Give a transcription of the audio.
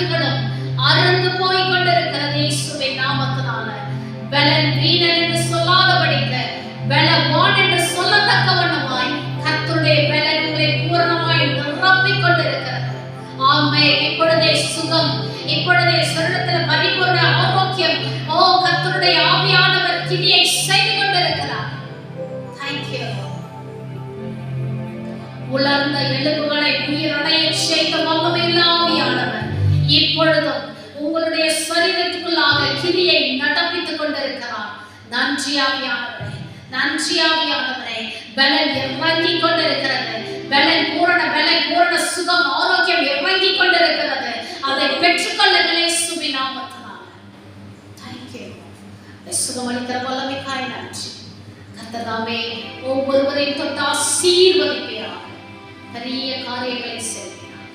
சக்திகளும் அறுந்து போய் கொண்டிருக்கிறது இயேசுவின் நாமத்தினால. பலன் வீணன் என்று சொல்லாதபடிக்கு பலவான் என்று சொல்லத்தக்க வண்ணமாய் கர்த்தருடைய பலன் உங்களை பூரணமாய் நிரப்பிக் கொண்டிருக்கிறது. ஆமே. இப்பொழுதே சுகம், இப்பொழுதே சரீரத்தில் பரிபூர்ண ஆரோக்கியம். ஓ, கர்த்தருடைய ஆவியானவர் கிரியை செய்து கொண்டிருக்கிறார். Thank you. உலர்ந்த எலும்புகளை உயிரடைய செய்த வல்லமையுள்ள ஆவியானவர் இப்பொழுதும் உங்களுடைய சரீரத்துக்குள்ளாக கிரியை நடப்பித்துக் கொண்டிருக்கிறார். நன்றி ஆவியானவரே, நன்றி ஆவியானவரே. பலன் இறங்கிக் கொண்டிருக்கிறது. பலன் பூரண சுகம் ஆரோக்கியம் இறங்கிக் கொண்டிருக்கிறது. அதை பெற்றுக்கொள்ளுங்கள் இயேசுவின் நாமத்தினால. Thank you. சுகமளிக்கிற வல்லமைக்காய் நன்றி. கர்த்ததாமே ஒவ்வொருவரையும் தொட்டு ஆசீர்வதிப்பீராக. பெரிய காரியங்களை செய்கிறார்.